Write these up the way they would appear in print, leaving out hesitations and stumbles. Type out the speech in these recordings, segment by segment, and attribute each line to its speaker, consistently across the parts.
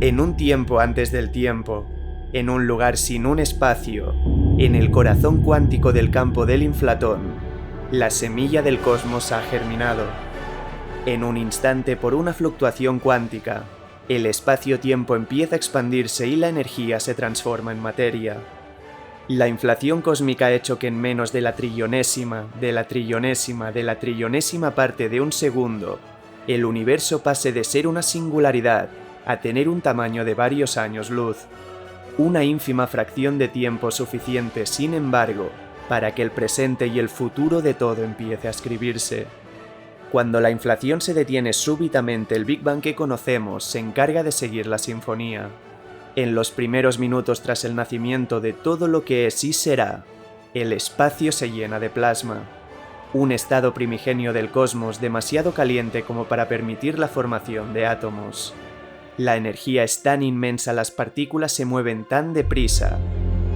Speaker 1: En un tiempo antes del tiempo, en un lugar sin un espacio, en el corazón cuántico del campo del inflatón, la semilla del cosmos ha germinado. En un instante, por una fluctuación cuántica, el espacio-tiempo empieza a expandirse y la energía se transforma en materia. La inflación cósmica ha hecho que en menos de la trillonésima parte de un segundo, el universo pase de ser una singularidad a tener un tamaño de varios años luz. Una ínfima fracción de tiempo suficiente, sin embargo, para que el presente y el futuro de todo empiece a escribirse. Cuando la inflación se detiene súbitamente, el Big Bang que conocemos se encarga de seguir la sinfonía. En los primeros minutos tras el nacimiento de todo lo que es y será, el espacio se llena de plasma. Un estado primigenio del cosmos demasiado caliente como para permitir la formación de átomos. La energía es tan inmensa, las partículas se mueven tan deprisa,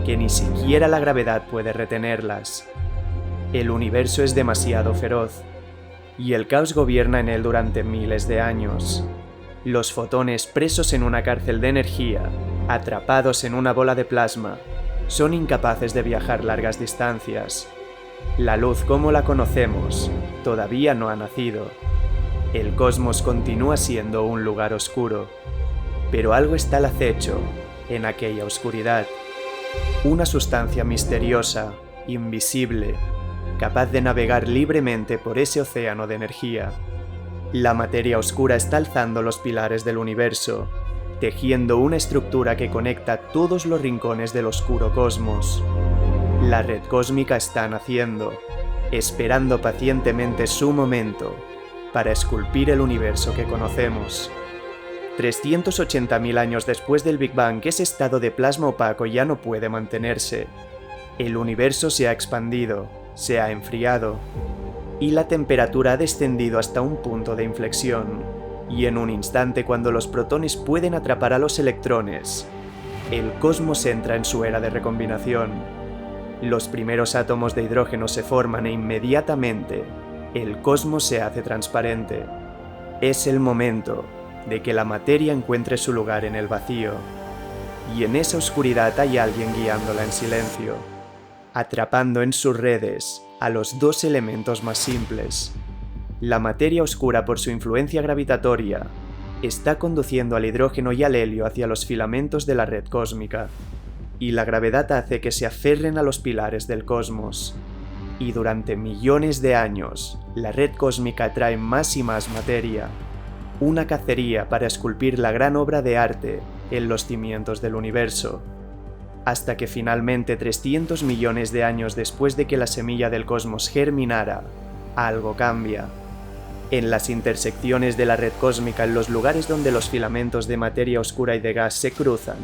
Speaker 1: que ni siquiera la gravedad puede retenerlas. El universo es demasiado feroz, y el caos gobierna en él durante miles de años. Los fotones, presos en una cárcel de energía, atrapados en una bola de plasma, son incapaces de viajar largas distancias. La luz como la conocemos todavía no ha nacido. El cosmos continúa siendo un lugar oscuro, pero algo está al acecho en aquella oscuridad. Una sustancia misteriosa, invisible, capaz de navegar libremente por ese océano de energía. La materia oscura está alzando los pilares del universo, tejiendo una estructura que conecta todos los rincones del oscuro cosmos. La red cósmica está naciendo, esperando pacientemente su momento para esculpir el universo que conocemos. 380.000 años después del Big Bang, ese estado de plasma opaco ya no puede mantenerse. El universo se ha expandido, se ha enfriado, y la temperatura ha descendido hasta un punto de inflexión. Y en un instante, cuando los protones pueden atrapar a los electrones, el cosmos entra en su era de recombinación. Los primeros átomos de hidrógeno se forman e inmediatamente el cosmos se hace transparente. Es el momento de que la materia encuentre su lugar en el vacío, y en esa oscuridad hay alguien guiándola en silencio, atrapando en sus redes a los dos elementos más simples. La materia oscura, por su influencia gravitatoria, está conduciendo al hidrógeno y al helio hacia los filamentos de la red cósmica, y la gravedad hace que se aferren a los pilares del cosmos. Y durante millones de años, la red cósmica atrae más y más materia, una cacería para esculpir la gran obra de arte en los cimientos del universo, hasta que finalmente 300 millones de años después de que la semilla del cosmos germinara, algo cambia. En las intersecciones de la red cósmica, en los lugares donde los filamentos de materia oscura y de gas se cruzan,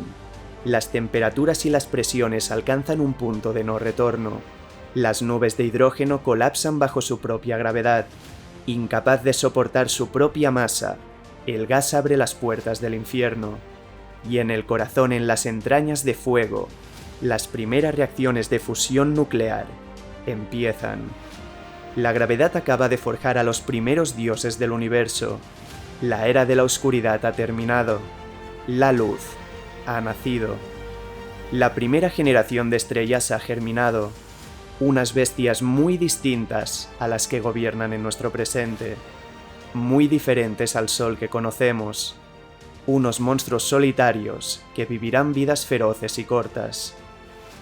Speaker 1: las temperaturas y las presiones alcanzan un punto de no retorno. Las nubes de hidrógeno colapsan bajo su propia gravedad. Incapaz de soportar su propia masa, el gas abre las puertas del infierno. Y en el corazón, en las entrañas de fuego, las primeras reacciones de fusión nuclear empiezan. La gravedad acaba de forjar a los primeros dioses del universo. La era de la oscuridad ha terminado. La luz ha nacido. La primera generación de estrellas ha germinado. Unas bestias muy distintas a las que gobiernan en nuestro presente. Muy diferentes al sol que conocemos. Unos monstruos solitarios que vivirán vidas feroces y cortas,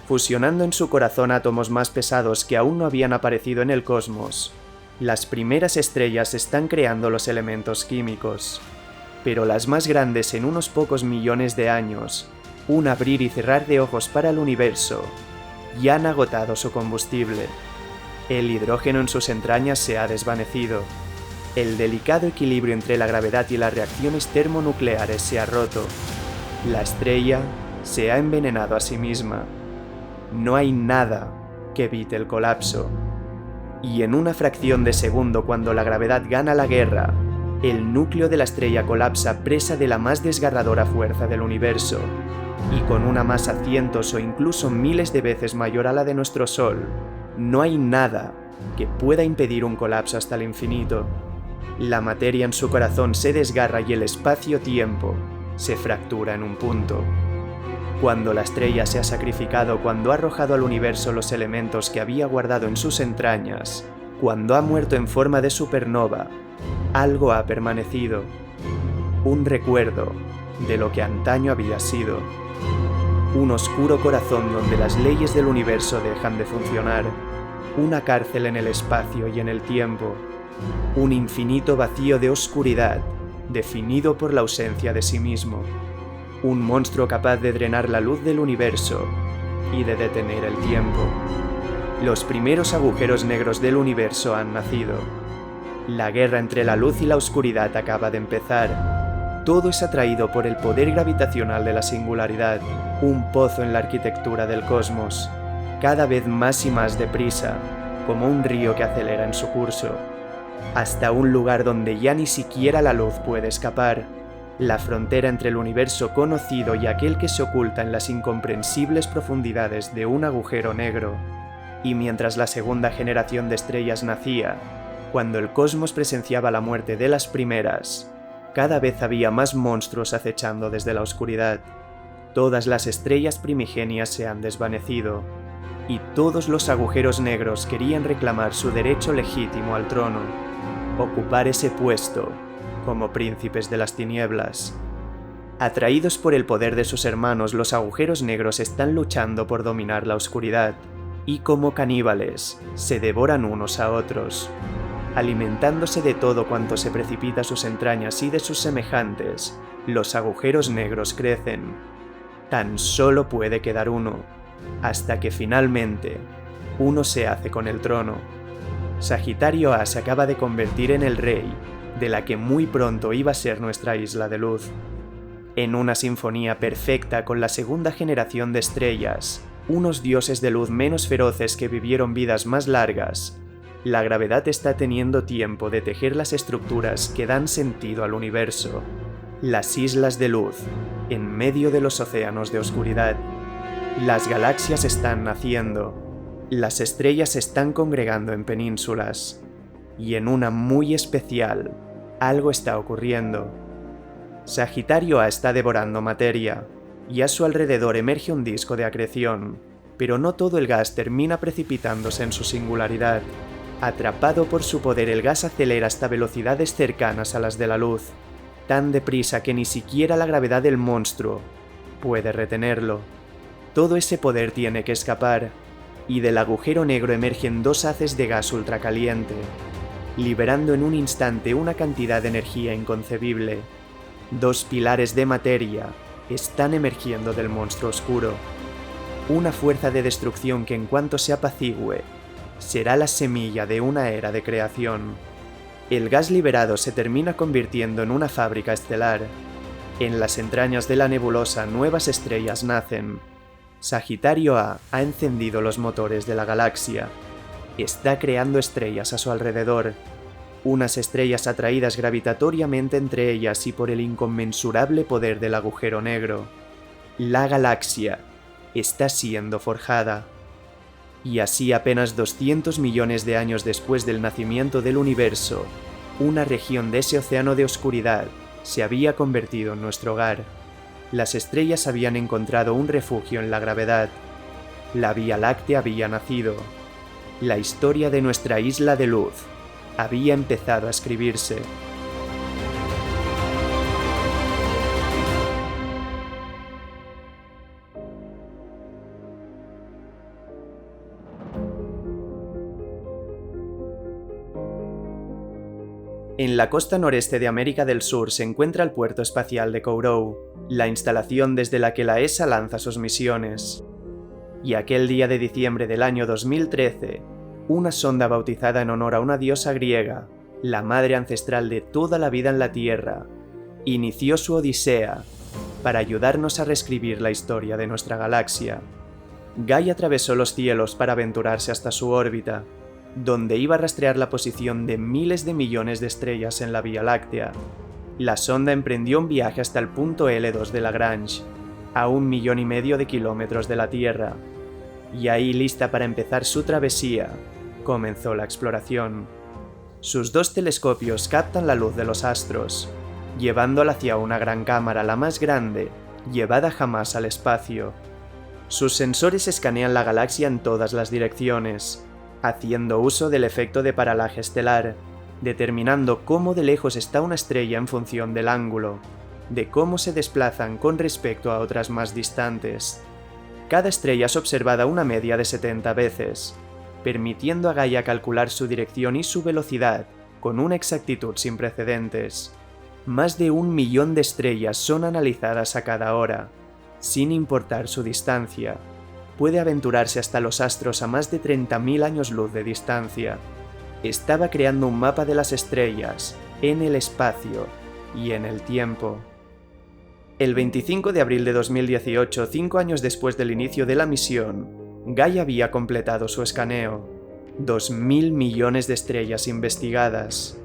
Speaker 1: fusionando en su corazón átomos más pesados que aún no habían aparecido en el cosmos. Las primeras estrellas están creando los elementos químicos, pero las más grandes en unos pocos millones de años, un abrir y cerrar de ojos para el universo, ya han agotado su combustible. El hidrógeno en sus entrañas se ha desvanecido. El delicado equilibrio entre la gravedad y las reacciones termonucleares se ha roto. La estrella se ha envenenado a sí misma. No hay nada que evite el colapso. Y en una fracción de segundo, cuando la gravedad gana la guerra, el núcleo de la estrella colapsa presa de la más desgarradora fuerza del universo, y con una masa cientos o incluso miles de veces mayor a la de nuestro Sol, no hay nada que pueda impedir un colapso hasta el infinito. La materia en su corazón se desgarra y el espacio-tiempo se fractura en un punto. Cuando la estrella se ha sacrificado, cuando ha arrojado al universo los elementos que había guardado en sus entrañas, cuando ha muerto en forma de supernova, algo ha permanecido. Un recuerdo de lo que antaño había sido. Un oscuro corazón donde las leyes del universo dejan de funcionar. Una cárcel en el espacio y en el tiempo. Un infinito vacío de oscuridad, definido por la ausencia de sí mismo. Un monstruo capaz de drenar la luz del universo y de detener el tiempo. Los primeros agujeros negros del universo han nacido. La guerra entre la luz y la oscuridad acaba de empezar. Todo es atraído por el poder gravitacional de la singularidad, un pozo en la arquitectura del cosmos, cada vez más y más deprisa, como un río que acelera en su curso, hasta un lugar donde ya ni siquiera la luz puede escapar, la frontera entre el universo conocido y aquel que se oculta en las incomprensibles profundidades de un agujero negro. Y mientras la segunda generación de estrellas nacía, cuando el cosmos presenciaba la muerte de las primeras, cada vez había más monstruos acechando desde la oscuridad. Todas las estrellas primigenias se han desvanecido, y todos los agujeros negros querían reclamar su derecho legítimo al trono, ocupar ese puesto como príncipes de las tinieblas. Atraídos por el poder de sus hermanos, los agujeros negros están luchando por dominar la oscuridad, y como caníbales, se devoran unos a otros, alimentándose de todo cuanto se precipita a sus entrañas y de sus semejantes. Los agujeros negros crecen. Tan solo puede quedar uno, hasta que finalmente uno se hace con el trono. Sagitario A se acaba de convertir en el rey de la que muy pronto iba a ser nuestra isla de luz. En una sinfonía perfecta con la segunda generación de estrellas, unos dioses de luz menos feroces que vivieron vidas más largas, la gravedad está teniendo tiempo de tejer las estructuras que dan sentido al universo. Las islas de luz, en medio de los océanos de oscuridad. Las galaxias están naciendo. Las estrellas se están congregando en penínsulas. Y en una muy especial, algo está ocurriendo. Sagitario A está devorando materia, y a su alrededor emerge un disco de acreción, pero no todo el gas termina precipitándose en su singularidad. Atrapado por su poder, el gas acelera hasta velocidades cercanas a las de la luz, tan deprisa que ni siquiera la gravedad del monstruo puede retenerlo. Todo ese poder tiene que escapar, y del agujero negro emergen dos haces de gas ultracaliente, liberando en un instante una cantidad de energía inconcebible. Dos pilares de materia están emergiendo del monstruo oscuro. Una fuerza de destrucción que en cuanto se apacigüe, será la semilla de una era de creación. El gas liberado se termina convirtiendo en una fábrica estelar. En las entrañas de la nebulosa nuevas estrellas nacen. Sagitario A ha encendido los motores de la galaxia. Está creando estrellas a su alrededor. Unas estrellas atraídas gravitatoriamente entre ellas y por el inconmensurable poder del agujero negro. La galaxia está siendo forjada. Y así, apenas 200 millones de años después del nacimiento del universo, una región de ese océano de oscuridad se había convertido en nuestro hogar. Las estrellas habían encontrado un refugio en la gravedad. La Vía Láctea había nacido. La historia de nuestra isla de luz había empezado a escribirse. En la costa noreste de América del Sur se encuentra el puerto espacial de Kourou, la instalación desde la que la ESA lanza sus misiones. Y aquel día de diciembre del año 2013, una sonda bautizada en honor a una diosa griega, la madre ancestral de toda la vida en la Tierra, inició su odisea para ayudarnos a reescribir la historia de nuestra galaxia. Gaia atravesó los cielos para aventurarse hasta su órbita, donde iba a rastrear la posición de miles de millones de estrellas en la Vía Láctea. La sonda emprendió un viaje hasta el punto L2 de Lagrange, a 1,5 millones de kilómetros de la Tierra, y ahí, lista para empezar su travesía, comenzó la exploración. Sus dos telescopios captan la luz de los astros, llevándola hacia una gran cámara, la más grande, llevada jamás al espacio. Sus sensores escanean la galaxia en todas las direcciones, haciendo uso del efecto de paralaje estelar, determinando cómo de lejos está una estrella en función del ángulo, de cómo se desplazan con respecto a otras más distantes. Cada estrella es observada una media de 70 veces, permitiendo a Gaia calcular su dirección y su velocidad con una exactitud sin precedentes. Más de 1 millón de estrellas son analizadas a cada hora, sin importar su distancia. Puede aventurarse hasta los astros a más de 30.000 años luz de distancia. Estaba creando un mapa de las estrellas, en el espacio y en el tiempo. El 25 de abril de 2018, 5 años después del inicio de la misión, Gaia había completado su escaneo. 2.000 millones de estrellas investigadas.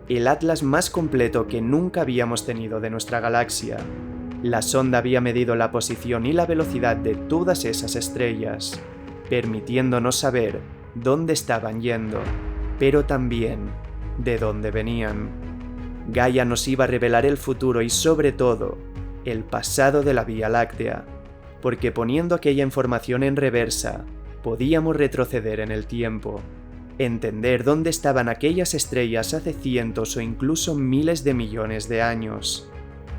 Speaker 1: El atlas más completo que nunca habíamos tenido de nuestra galaxia. La sonda había medido la posición y la velocidad de todas esas estrellas, permitiéndonos saber dónde estaban yendo, pero también de dónde venían. Gaia nos iba a revelar el futuro y, sobre todo, el pasado de la Vía Láctea, porque poniendo aquella información en reversa, podíamos retroceder en el tiempo, entender dónde estaban aquellas estrellas hace cientos o incluso miles de millones de años.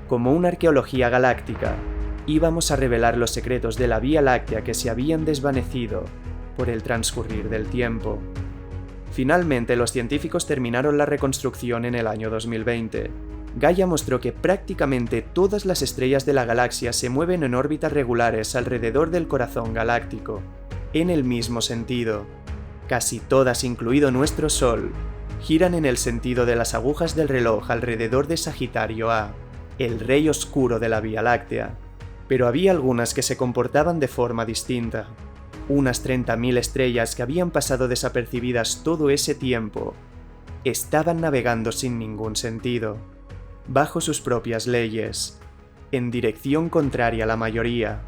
Speaker 1: Como una arqueología galáctica, íbamos a revelar los secretos de la Vía Láctea que se habían desvanecido por el transcurrir del tiempo. Finalmente, los científicos terminaron la reconstrucción en el año 2020. Gaia mostró que prácticamente todas las estrellas de la galaxia se mueven en órbitas regulares alrededor del corazón galáctico, en el mismo sentido. Casi todas, incluido nuestro Sol, giran en el sentido de las agujas del reloj alrededor de Sagitario A, el rey oscuro de la Vía Láctea, pero había algunas que se comportaban de forma distinta. Unas 30.000 estrellas que habían pasado desapercibidas todo ese tiempo, estaban navegando sin ningún sentido, bajo sus propias leyes, en dirección contraria a la mayoría,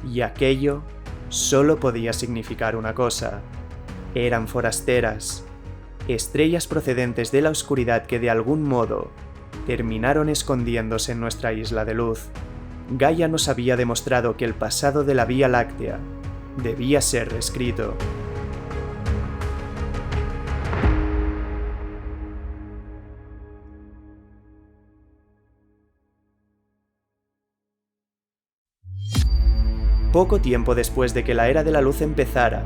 Speaker 1: y aquello solo podía significar una cosa: eran forasteras, estrellas procedentes de la oscuridad que de algún modo terminaron escondiéndose en nuestra isla de luz. Gaia nos había demostrado que el pasado de la Vía Láctea debía ser reescrito. Poco tiempo después de que la Era de la Luz empezara,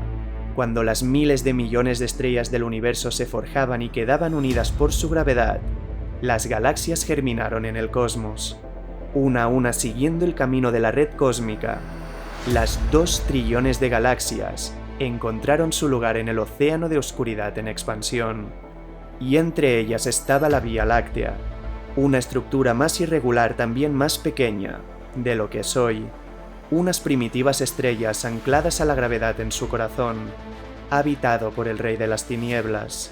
Speaker 1: cuando las miles de millones de estrellas del universo se forjaban y quedaban unidas por su gravedad, las galaxias germinaron en el cosmos, una a una siguiendo el camino de la red cósmica. Las 2 trillones de galaxias encontraron su lugar en el océano de oscuridad en expansión, y entre ellas estaba la Vía Láctea, una estructura más irregular, también más pequeña de lo que es hoy. Unas primitivas estrellas ancladas a la gravedad en su corazón, habitado por el Rey de las Tinieblas.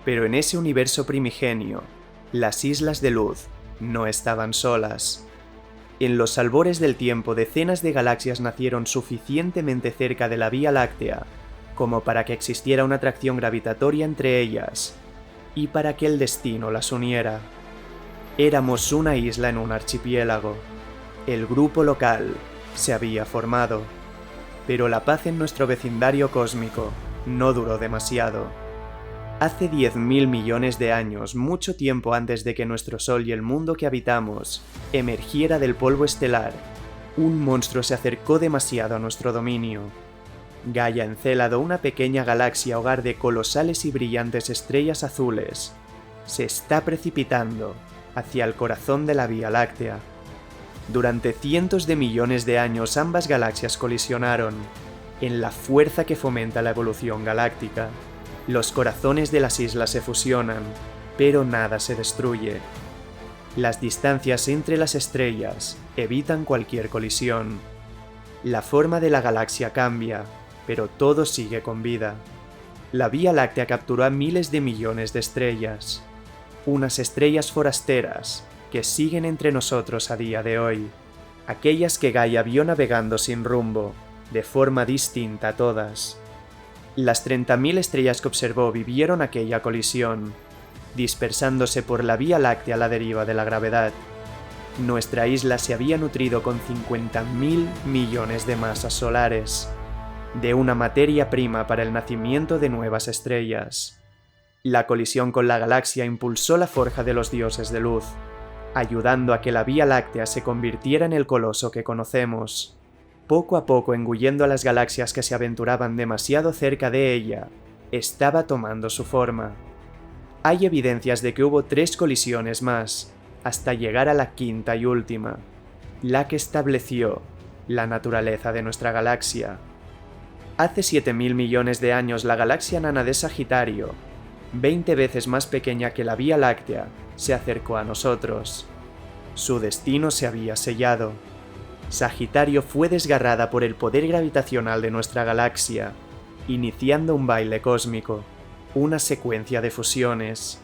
Speaker 1: Pero en ese universo primigenio, las islas de luz no estaban solas. En los albores del tiempo, decenas de galaxias nacieron suficientemente cerca de la Vía Láctea como para que existiera una atracción gravitatoria entre ellas y para que el destino las uniera. Éramos una isla en un archipiélago. El grupo local se había formado, pero la paz en nuestro vecindario cósmico no duró demasiado. Hace 10.000 millones de años, mucho tiempo antes de que nuestro Sol y el mundo que habitamos emergiera del polvo estelar, un monstruo se acercó demasiado a nuestro dominio. Gaia Encélado, una pequeña galaxia hogar de colosales y brillantes estrellas azules, se está precipitando hacia el corazón de la Vía Láctea. Durante cientos de millones de años ambas galaxias colisionaron, en la fuerza que fomenta la evolución galáctica. Los corazones de las islas se fusionan, pero nada se destruye. Las distancias entre las estrellas evitan cualquier colisión. La forma de la galaxia cambia, pero todo sigue con vida. La Vía Láctea capturó a miles de millones de estrellas, unas estrellas forasteras que siguen entre nosotros a día de hoy, aquellas que Gaia vio navegando sin rumbo, de forma distinta a todas. Las 30.000 estrellas que observó vivieron aquella colisión, dispersándose por la Vía Láctea a la deriva de la gravedad. Nuestra isla se había nutrido con 50.000 millones de masas solares, de una materia prima para el nacimiento de nuevas estrellas. La colisión con la galaxia impulsó la forja de los dioses de luz, ayudando a que la Vía Láctea se convirtiera en el coloso que conocemos, poco a poco engullendo a las galaxias que se aventuraban demasiado cerca de ella. Estaba tomando su forma. Hay evidencias de que hubo 3 colisiones más, hasta llegar a la quinta y última, la que estableció la naturaleza de nuestra galaxia. Hace 7.000 millones de años la galaxia nana de Sagitario, 20 veces más pequeña que la Vía Láctea, se acercó a nosotros. Su destino se había sellado. Sagitario fue desgarrada por el poder gravitacional de nuestra galaxia, iniciando un baile cósmico, una secuencia de fusiones.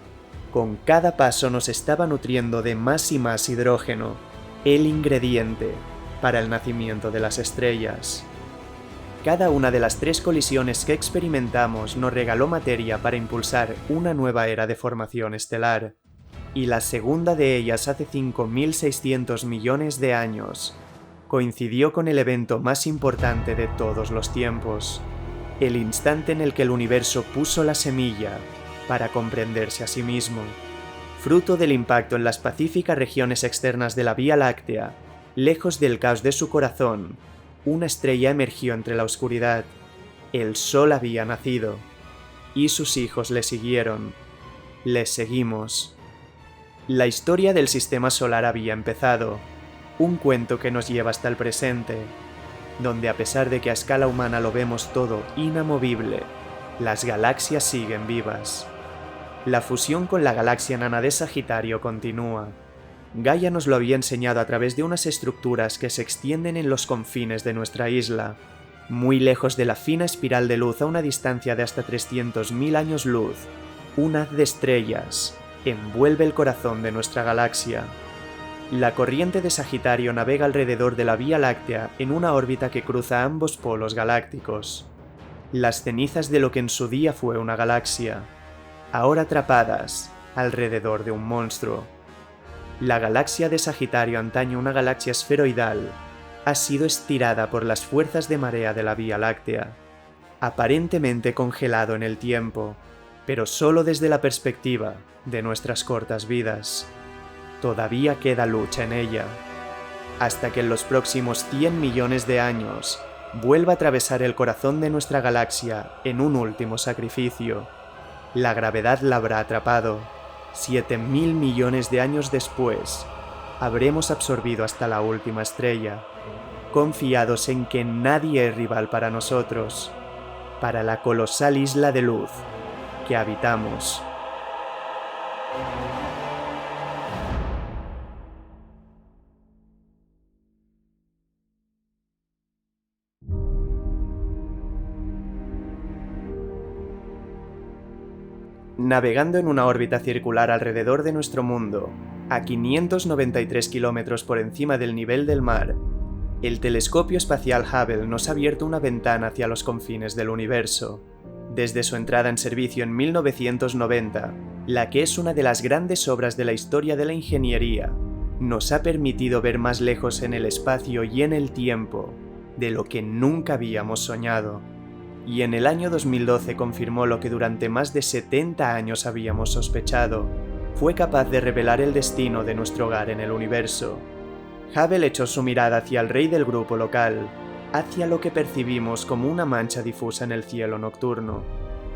Speaker 1: Con cada paso nos estaba nutriendo de más y más hidrógeno, el ingrediente para el nacimiento de las estrellas. Cada una de las 3 colisiones que experimentamos nos regaló materia para impulsar una nueva era de formación estelar, y la segunda de ellas hace 5.600 millones de años coincidió con el evento más importante de todos los tiempos, el instante en el que el universo puso la semilla para comprenderse a sí mismo. Fruto del impacto en las pacíficas regiones externas de la Vía Láctea, lejos del caos de su corazón, una estrella emergió entre la oscuridad. El Sol había nacido, y sus hijos le siguieron. Les seguimos. La historia del sistema solar había empezado, un cuento que nos lleva hasta el presente, donde a pesar de que a escala humana lo vemos todo inamovible, las galaxias siguen vivas. La fusión con la galaxia nana de Sagitario continúa. Gaia nos lo había enseñado a través de unas estructuras que se extienden en los confines de nuestra isla, muy lejos de la fina espiral de luz a una distancia de hasta 300.000 años luz. Un haz de estrellas envuelve el corazón de nuestra galaxia. La corriente de Sagitario navega alrededor de la Vía Láctea en una órbita que cruza ambos polos galácticos. Las cenizas de lo que en su día fue una galaxia, ahora atrapadas alrededor de un monstruo. La galaxia de Sagitario, antaño una galaxia esferoidal, ha sido estirada por las fuerzas de marea de la Vía Láctea, aparentemente congelado en el tiempo, pero solo desde la perspectiva de nuestras cortas vidas. Todavía queda lucha en ella, hasta que en los próximos 100 millones de años vuelva a atravesar el corazón de nuestra galaxia en un último sacrificio. La gravedad la habrá atrapado. 7.000 millones de años después, habremos absorbido hasta la última estrella, confiados en que nadie es rival para nosotros, para la colosal isla de luz que habitamos. Navegando en una órbita circular alrededor de nuestro mundo, a 593 kilómetros por encima del nivel del mar, el telescopio espacial Hubble nos ha abierto una ventana hacia los confines del universo. Desde su entrada en servicio en 1990, la que es una de las grandes obras de la historia de la ingeniería, nos ha permitido ver más lejos en el espacio y en el tiempo de lo que nunca habíamos soñado. Y en el año 2012 confirmó lo que durante más de 70 años habíamos sospechado. Fue capaz de revelar el destino de nuestro hogar en el universo. Hubble echó su mirada hacia el rey del grupo local, hacia lo que percibimos como una mancha difusa en el cielo nocturno,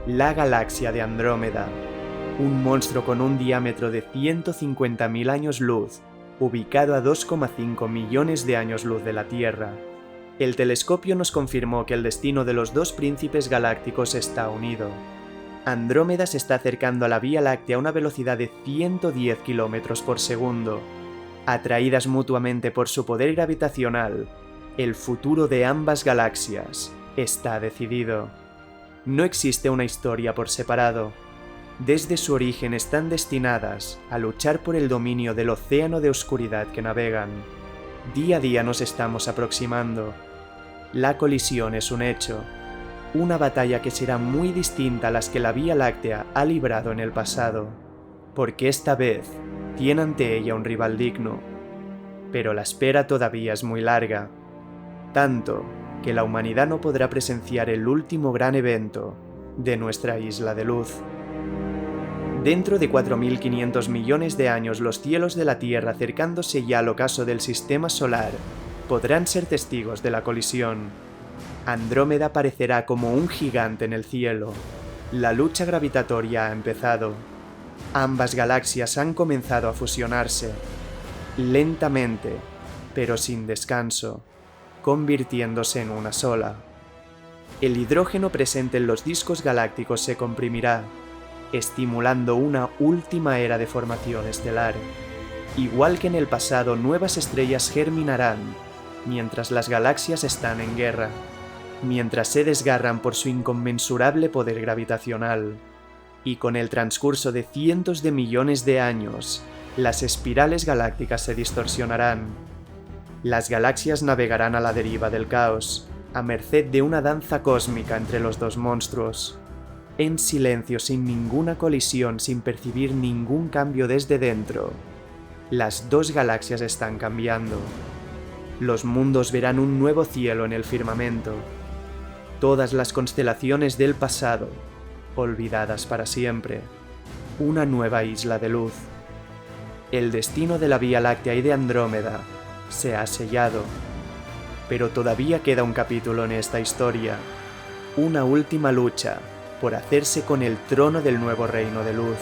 Speaker 1: la galaxia de Andrómeda, un monstruo con un diámetro de 150.000 años luz, ubicado a 2,5 millones de años luz de la Tierra. El telescopio nos confirmó que el destino de los 2 príncipes galácticos está unido. Andrómeda se está acercando a la Vía Láctea a una velocidad de 110 km por segundo. Atraídas mutuamente por su poder gravitacional, el futuro de ambas galaxias está decidido. No existe una historia por separado. Desde su origen están destinadas a luchar por el dominio del océano de oscuridad que navegan. Día a día nos estamos aproximando. La colisión es un hecho, una batalla que será muy distinta a las que la Vía Láctea ha librado en el pasado. porque esta vez tiene ante ella un rival digno. Pero la espera todavía es muy larga, tanto que la humanidad no podrá presenciar el último gran evento de nuestra isla de luz. Dentro de 4.500 millones de años, los cielos de la Tierra, acercándose ya al ocaso del sistema solar, podrán ser testigos de la colisión. Andrómeda aparecerá como un gigante en el cielo. La lucha gravitatoria ha empezado. Ambas galaxias han comenzado a fusionarse, lentamente, pero sin descanso, convirtiéndose en una sola. El hidrógeno presente en los discos galácticos se comprimirá, estimulando una última era de formación estelar. Igual que en el pasado, nuevas estrellas germinarán, mientras las galaxias están en guerra, mientras se desgarran por su inconmensurable poder gravitacional. Y con el transcurso de cientos de millones de años, las espirales galácticas se distorsionarán. Las galaxias navegarán a la deriva del caos, a merced de una danza cósmica entre los dos monstruos. En silencio, sin ninguna colisión, sin percibir ningún cambio desde dentro, las dos galaxias están cambiando. Los mundos verán un nuevo cielo en el firmamento. Todas las constelaciones del pasado, olvidadas para siempre. Una nueva isla de luz. El destino de la Vía Láctea y de Andrómeda se ha sellado. Pero todavía queda un capítulo en esta historia. Una última lucha por hacerse con el trono del nuevo reino de luz.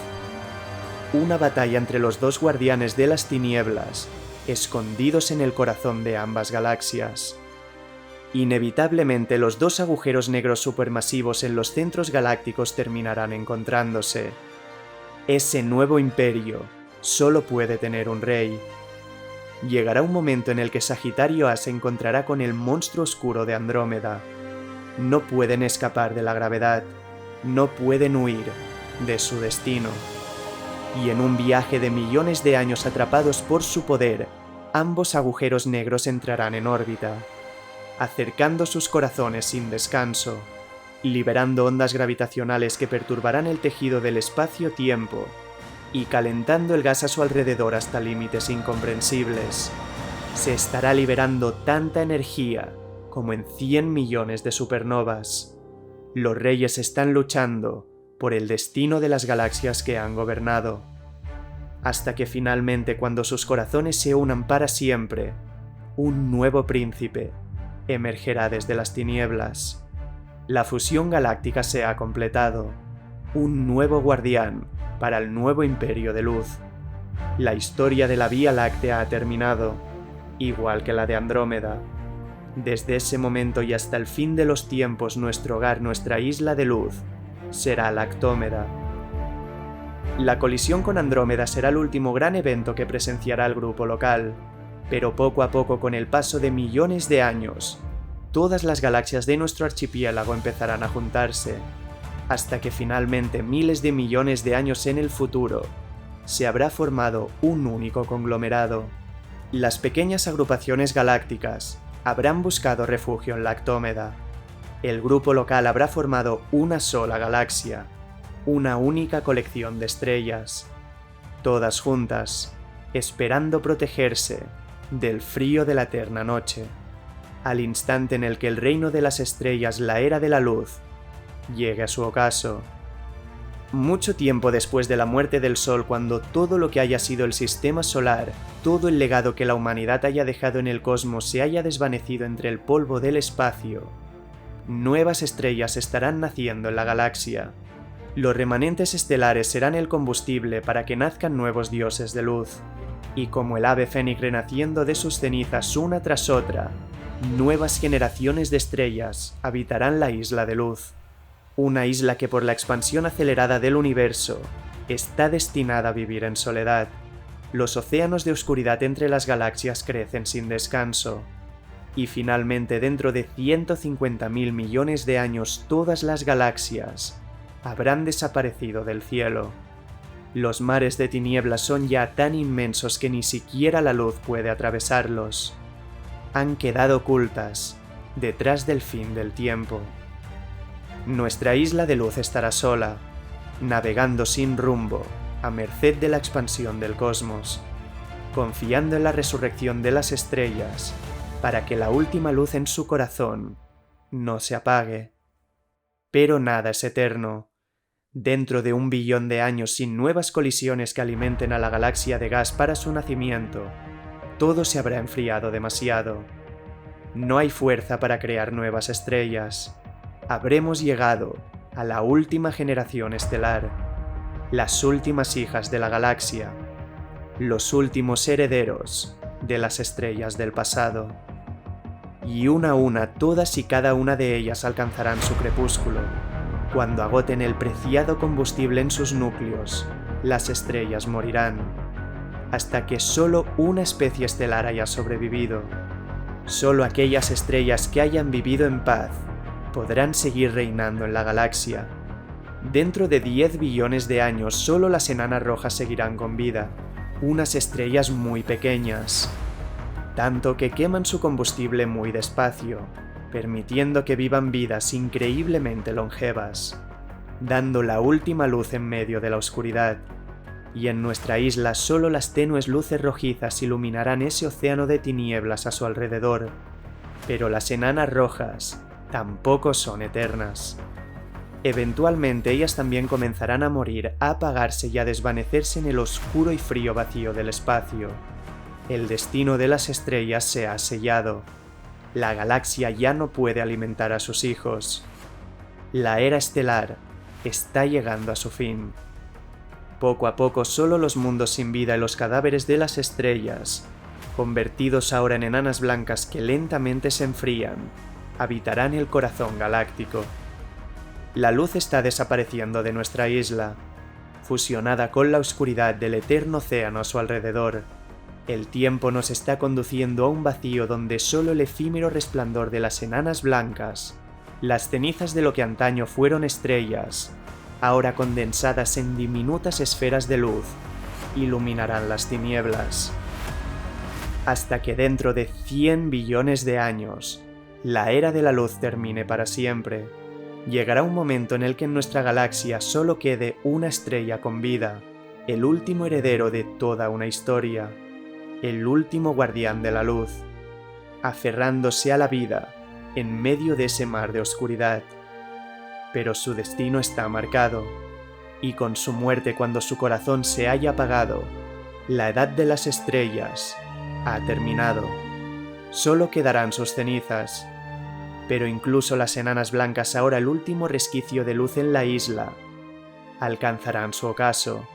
Speaker 1: Una batalla entre los dos guardianes de las tinieblas, escondidos en el corazón de ambas galaxias. Inevitablemente los dos agujeros negros supermasivos en los centros galácticos terminarán encontrándose. Ese nuevo imperio solo puede tener un rey. Llegará un momento en el que Sagitario A se encontrará con el monstruo oscuro de Andrómeda. No pueden escapar de la gravedad, no pueden huir de su destino. Y en un viaje de millones de años atrapados por su poder, ambos agujeros negros entrarán en órbita, acercando sus corazones sin descanso, liberando ondas gravitacionales que perturbarán el tejido del espacio-tiempo y calentando el gas a su alrededor hasta límites incomprensibles. Se estará liberando tanta energía como en 100 millones de supernovas. Los reyes están luchando por el destino de las galaxias que han gobernado, hasta que finalmente, cuando sus corazones se unan para siempre, un nuevo príncipe emergerá desde las tinieblas. La fusión galáctica se ha completado. Un nuevo guardián para el nuevo imperio de luz. La historia de la Vía Láctea ha terminado, igual que la de Andrómeda. Desde ese momento y hasta el fin de los tiempos, nuestro hogar, nuestra isla de luz, será Lactómeda. La colisión con Andrómeda será el último gran evento que presenciará el grupo local, pero poco a poco, con el paso de millones de años, todas las galaxias de nuestro archipiélago empezarán a juntarse, hasta que finalmente, miles de millones de años en el futuro, se habrá formado un único conglomerado. Las pequeñas agrupaciones galácticas habrán buscado refugio en Lactómeda. El grupo local habrá formado una sola galaxia, una única colección de estrellas, todas juntas, esperando protegerse del frío de la eterna noche, al instante en el que el reino de las estrellas, la era de la luz, llegue a su ocaso. Mucho tiempo después de la muerte del Sol, cuando todo lo que haya sido el sistema solar, todo el legado que la humanidad haya dejado en el cosmos se haya desvanecido entre el polvo del espacio, nuevas estrellas estarán naciendo en la galaxia. Los remanentes estelares serán el combustible para que nazcan nuevos dioses de luz. Y como el ave fénix renaciendo de sus cenizas una tras otra, nuevas generaciones de estrellas habitarán la isla de luz. Una isla que, por la expansión acelerada del universo, está destinada a vivir en soledad. Los océanos de oscuridad entre las galaxias crecen sin descanso. Y finalmente, dentro de 150.000 millones de años, todas las galaxias habrán desaparecido del cielo. Los mares de tinieblas son ya tan inmensos que ni siquiera la luz puede atravesarlos. Han quedado ocultas detrás del fin del tiempo. Nuestra isla de luz estará sola, navegando sin rumbo a merced de la expansión del cosmos, confiando en la resurrección de las estrellas para que la última luz en su corazón no se apague. Pero nada es eterno. Dentro de 1 billón de años, sin nuevas colisiones que alimenten a la galaxia de gas para su nacimiento, todo se habrá enfriado demasiado. No hay fuerza para crear nuevas estrellas. Habremos llegado a la última generación estelar, las últimas hijas de la galaxia, los últimos herederos de las estrellas del pasado. Y una a una, todas y cada una de ellas alcanzarán su crepúsculo. Cuando agoten el preciado combustible en sus núcleos, las estrellas morirán, hasta que solo una especie estelar haya sobrevivido. Solo aquellas estrellas que hayan vivido en paz podrán seguir reinando en la galaxia. Dentro de 10 billones de años, solo las enanas rojas seguirán con vida, unas estrellas muy pequeñas, tanto que queman su combustible muy despacio, permitiendo que vivan vidas increíblemente longevas, dando la última luz en medio de la oscuridad. Y en nuestra isla solo las tenues luces rojizas iluminarán ese océano de tinieblas a su alrededor, pero las enanas rojas tampoco son eternas. Eventualmente ellas también comenzarán a morir, a apagarse y a desvanecerse en el oscuro y frío vacío del espacio. El destino de las estrellas se ha sellado. La galaxia ya no puede alimentar a sus hijos. La era estelar está llegando a su fin. Poco a poco solo los mundos sin vida y los cadáveres de las estrellas, convertidos ahora en enanas blancas que lentamente se enfrían, habitarán el corazón galáctico. La luz está desapareciendo de nuestra isla, fusionada con la oscuridad del eterno océano a su alrededor. El tiempo nos está conduciendo a un vacío donde solo el efímero resplandor de las enanas blancas, las cenizas de lo que antaño fueron estrellas, ahora condensadas en diminutas esferas de luz, iluminarán las tinieblas. Hasta que dentro de 100 billones de años, la era de la luz termine para siempre. Llegará un momento en el que en nuestra galaxia solo quede una estrella con vida, el último heredero de toda una historia, el último guardián de la luz, aferrándose a la vida en medio de ese mar de oscuridad. Pero su destino está marcado, y con su muerte, cuando su corazón se haya apagado, la edad de las estrellas ha terminado. Solo quedarán sus cenizas, pero incluso las enanas blancas, ahora el último resquicio de luz en la isla, alcanzarán su ocaso.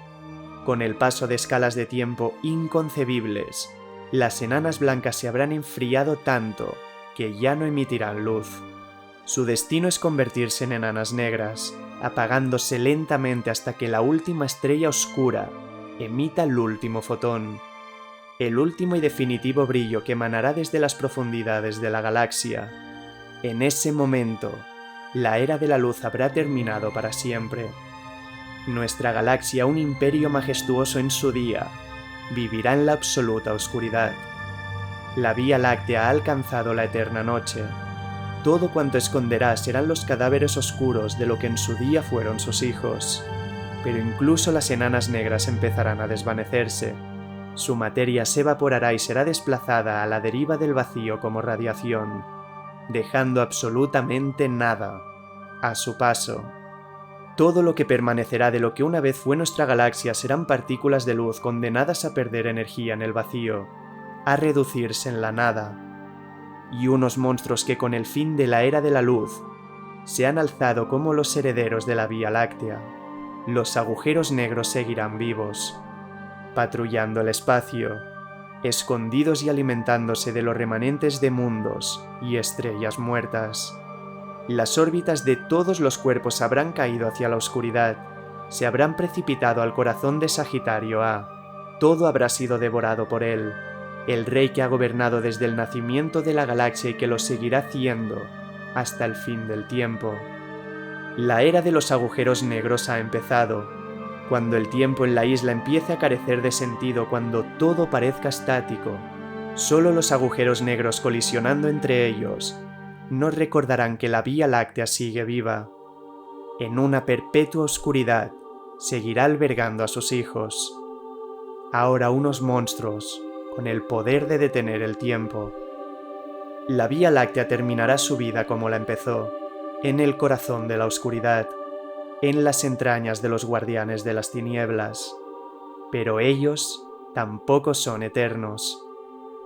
Speaker 1: Con el paso de escalas de tiempo inconcebibles, las enanas blancas se habrán enfriado tanto que ya no emitirán luz. Su destino es convertirse en enanas negras, apagándose lentamente hasta que la última estrella oscura emita el último fotón, el último y definitivo brillo que emanará desde las profundidades de la galaxia. En ese momento, la era de la luz habrá terminado para siempre. Nuestra galaxia, un imperio majestuoso en su día, vivirá en la absoluta oscuridad. La Vía Láctea ha alcanzado la eterna noche. Todo cuanto esconderá serán los cadáveres oscuros de lo que en su día fueron sus hijos. Pero incluso las enanas negras empezarán a desvanecerse. Su materia se evaporará y será desplazada a la deriva del vacío como radiación, dejando absolutamente nada a su paso. Todo lo que permanecerá de lo que una vez fue nuestra galaxia serán partículas de luz condenadas a perder energía en el vacío, a reducirse en la nada, y unos monstruos que con el fin de la era de la luz se han alzado como los herederos de la Vía Láctea. Los agujeros negros seguirán vivos, patrullando el espacio, escondidos y alimentándose de los remanentes de mundos y estrellas muertas. Las órbitas de todos los cuerpos habrán caído hacia la oscuridad, se habrán precipitado al corazón de Sagitario A. Todo habrá sido devorado por él, el rey que ha gobernado desde el nacimiento de la galaxia y que lo seguirá haciendo hasta el fin del tiempo. La era de los agujeros negros ha empezado. Cuando el tiempo en la isla empiece a carecer de sentido, cuando todo parezca estático, solo los agujeros negros colisionando entre ellos nos recordarán que la Vía Láctea sigue viva. En una perpetua oscuridad seguirá albergando a sus hijos. Ahora unos monstruos, con el poder de detener el tiempo. La Vía Láctea terminará su vida como la empezó, en el corazón de la oscuridad, en las entrañas de los guardianes de las tinieblas. Pero ellos tampoco son eternos.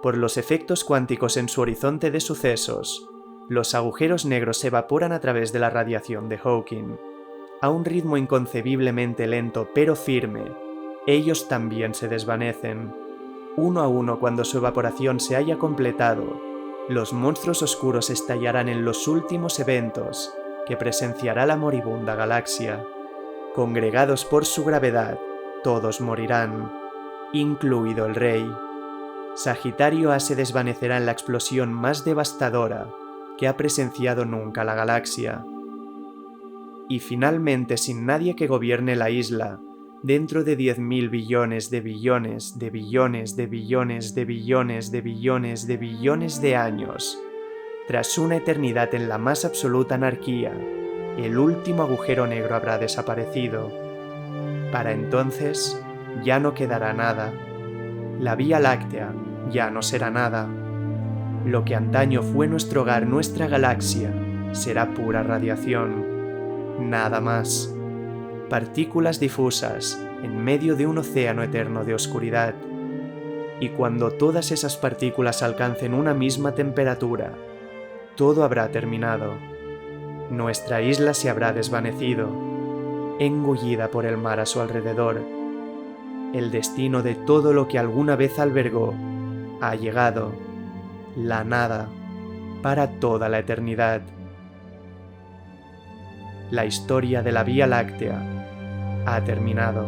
Speaker 1: Por los efectos cuánticos en su horizonte de sucesos, los agujeros negros se evaporan a través de la radiación de Hawking. A un ritmo inconcebiblemente lento pero firme, ellos también se desvanecen. Uno a uno, cuando su evaporación se haya completado, los monstruos oscuros estallarán en los últimos eventos que presenciará la moribunda galaxia. Congregados por su gravedad, todos morirán, incluido el Rey. Sagitario A se desvanecerá en la explosión más devastadora que ha presenciado nunca la galaxia. Y finalmente, sin nadie que gobierne la isla, dentro de 10.000 billones de billones de billones de billones de billones de billones de billones de años, tras una eternidad en la más absoluta anarquía, el último agujero negro habrá desaparecido. Para entonces, ya no quedará nada. La Vía Láctea ya no será nada. Lo que antaño fue nuestro hogar, nuestra galaxia, será pura radiación. Nada más. Partículas difusas en medio de un océano eterno de oscuridad. Y cuando todas esas partículas alcancen una misma temperatura, todo habrá terminado. Nuestra isla se habrá desvanecido, engullida por el mar a su alrededor. El destino de todo lo que alguna vez albergó ha llegado, la nada, para toda la eternidad. La historia de la Vía Láctea ha terminado.